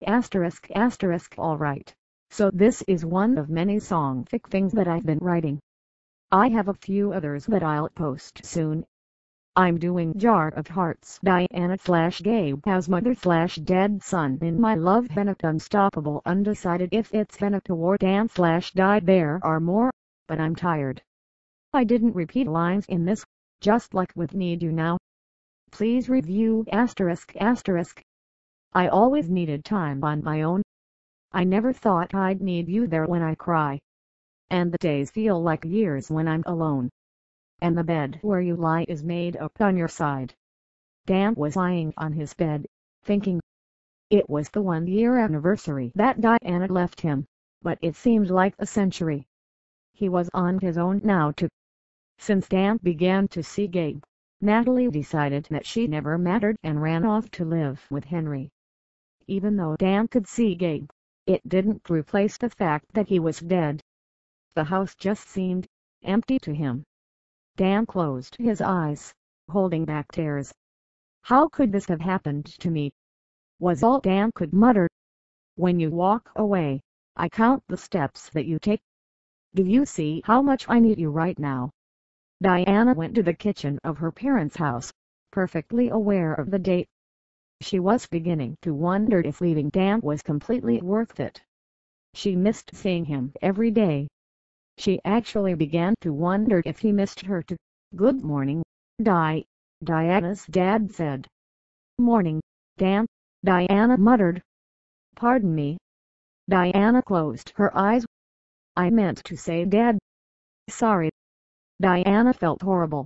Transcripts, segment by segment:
Alright. So this is one of many songfic things that I've been writing. I have a few others that I'll post soon. I'm doing Jar of Hearts Diana/Gabe as mother/dead son in my love Bennett Unstoppable undecided if it's Bennett or Dan/Die there are more, but I'm tired. I didn't repeat lines in this, just like with Need You Now. Please review ****. I always needed time on my own. I never thought I'd need you there when I cry. And the days feel like years when I'm alone. And the bed where you lie is made up on your side. Dan was lying on his bed, thinking. It was the 1-year anniversary that Diana left him, but it seemed like a century. He was on his own now too. Since Dan began to see Gabe, Natalie decided that she never mattered and ran off to live with Henry. Even though Dan could see Gabe, it didn't replace the fact that he was dead. The house just seemed empty to him. Dan closed his eyes, holding back tears. How could this have happened to me? Was all Dan could mutter. When you walk away, I count the steps that you take. Do you see how much I need you right now? Diana went to the kitchen of her parents' house, perfectly aware of the date. She was beginning to wonder if leaving Dan was completely worth it. She missed seeing him every day. She actually began to wonder if he missed her too. "Good morning, Di," Diana's dad said. "Morning, Dan," Diana muttered. "Pardon me." Diana closed her eyes. "I meant to say Dad. Sorry." Diana felt horrible.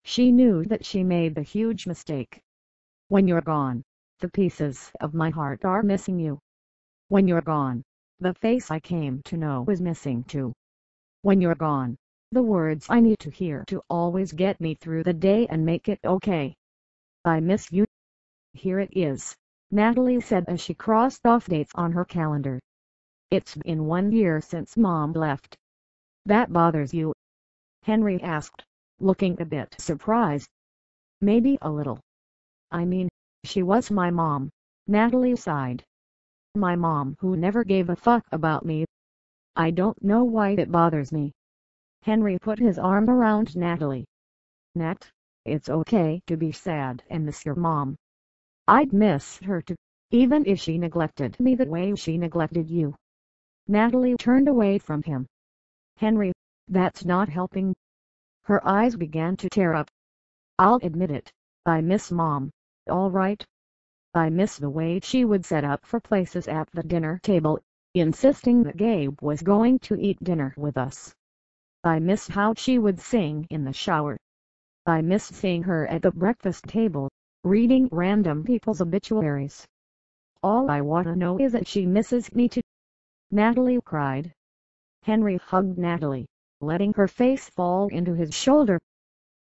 She knew that she made a huge mistake. When you're gone, the pieces of my heart are missing you. When you're gone, the face I came to know is missing too. When you're gone, the words I need to hear to always get me through the day and make it okay. I miss you. Here it is, Natalie said as she crossed off dates on her calendar. It's been 1 year since Mom left. That bothers you? Henry asked, looking a bit surprised. Maybe a little. I mean, she was my mom, Natalie sighed. My mom who never gave a fuck about me. I don't know why it bothers me. Henry put his arm around Natalie. Nat, it's okay to be sad and miss your mom. I'd miss her too, even if she neglected me the way she neglected you. Natalie turned away from him. Henry, that's not helping. Her eyes began to tear up. I'll admit it, I miss Mom, all right. I miss the way she would set up for places at the dinner table, insisting that Gabe was going to eat dinner with us. I miss how she would sing in the shower. I miss seeing her at the breakfast table, reading random people's obituaries. All I want to know is that she misses me too. Natalie cried. Henry hugged Natalie, letting her face fall into his shoulder.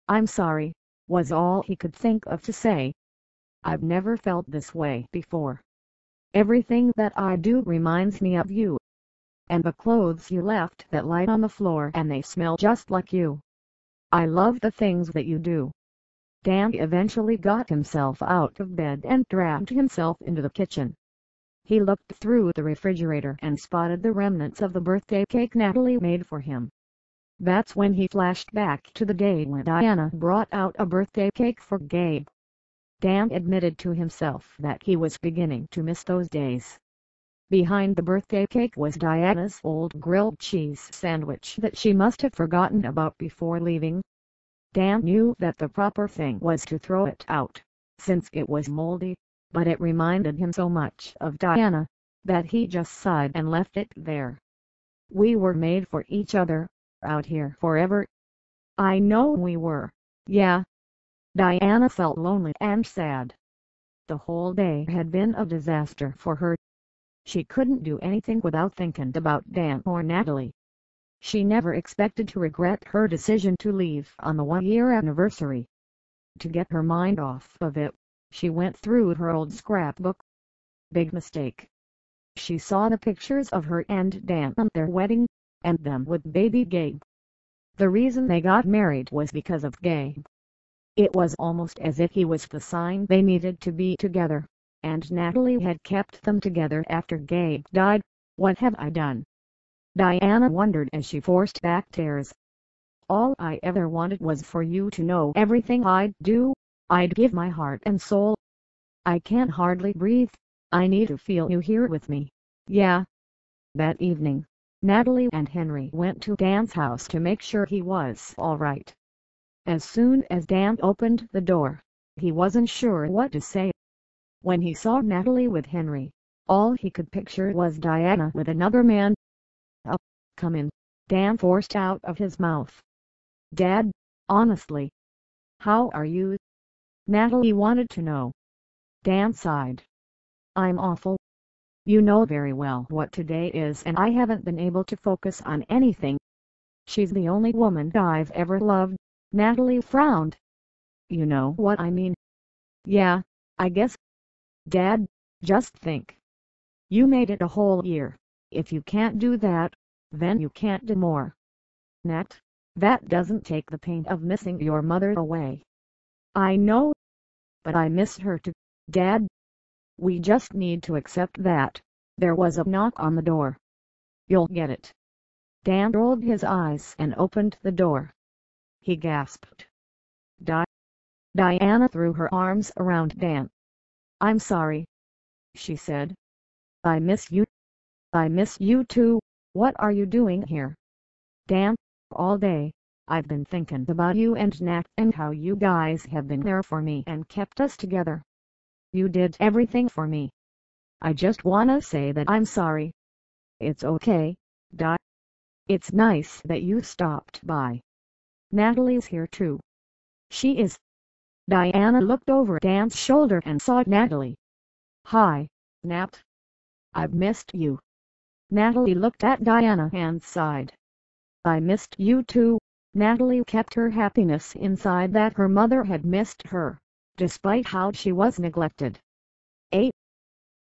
I'm sorry, was all he could think of to say. I've never felt this way before. Everything that I do reminds me of you. And the clothes you left that lie on the floor and they smell just like you. I love the things that you do. Dan eventually got himself out of bed and dragged himself into the kitchen. He looked through the refrigerator and spotted the remnants of the birthday cake Natalie made for him. That's when he flashed back to the day when Diana brought out a birthday cake for Gabe. Dan admitted to himself that he was beginning to miss those days. Behind the birthday cake was Diana's old grilled cheese sandwich that she must have forgotten about before leaving. Dan knew that the proper thing was to throw it out, since it was moldy, but it reminded him so much of Diana, that he just sighed and left it there. We were made for each other, out here forever. I know we were, yeah. Diana felt lonely and sad. The whole day had been a disaster for her. She couldn't do anything without thinking about Dan or Natalie. She never expected to regret her decision to leave on the 1-year anniversary. To get her mind off of it, she went through her old scrapbook. Big mistake. She saw the pictures of her and Dan on their wedding, and them with baby Gabe. The reason they got married was because of Gabe. It was almost as if he was the sign they needed to be together, and Natalie had kept them together after Gabe died. What have I done? Diana wondered as she forced back tears. All I ever wanted was for you to know everything I'd do. I'd give my heart and soul. I can't hardly breathe. I need to feel you here with me. Yeah. That evening, Natalie and Henry went to Dan's house to make sure he was all right. As soon as Dan opened the door, he wasn't sure what to say. When he saw Natalie with Henry, all he could picture was Diana with another man. "Oh, come in," Dan forced out of his mouth. "Dad, honestly, how are you?" Natalie wanted to know. Dan sighed. "I'm awful. You know very well what today is, and I haven't been able to focus on anything. She's the only woman I've ever loved." Natalie frowned. "You know what I mean." "Yeah, I guess." "Dad, just think. You made it a whole year. If you can't do that, then you can't do more. Nat, that doesn't take the pain of missing your mother away." "I know, but I miss her too, Dad. We just need to accept that." There was a knock on the door. "You'll get it." Dan rolled his eyes and opened the door. He gasped. Diana threw her arms around Dan. "I'm sorry," she said. "I miss you. I miss you too. What are you doing here?" "Dan, all day, I've been thinking about you and Nat and how you guys have been there for me and kept us together. You did everything for me. I just wanna say that I'm sorry." "It's okay, Di. It's nice that you stopped by. Natalie's here too." "She is." Diana looked over Dan's shoulder and saw Natalie. "Hi, Nat. I've missed you." Natalie looked at Diana and sighed. "I missed you too." Natalie kept her happiness inside that her mother had missed her, despite how she was neglected. 8.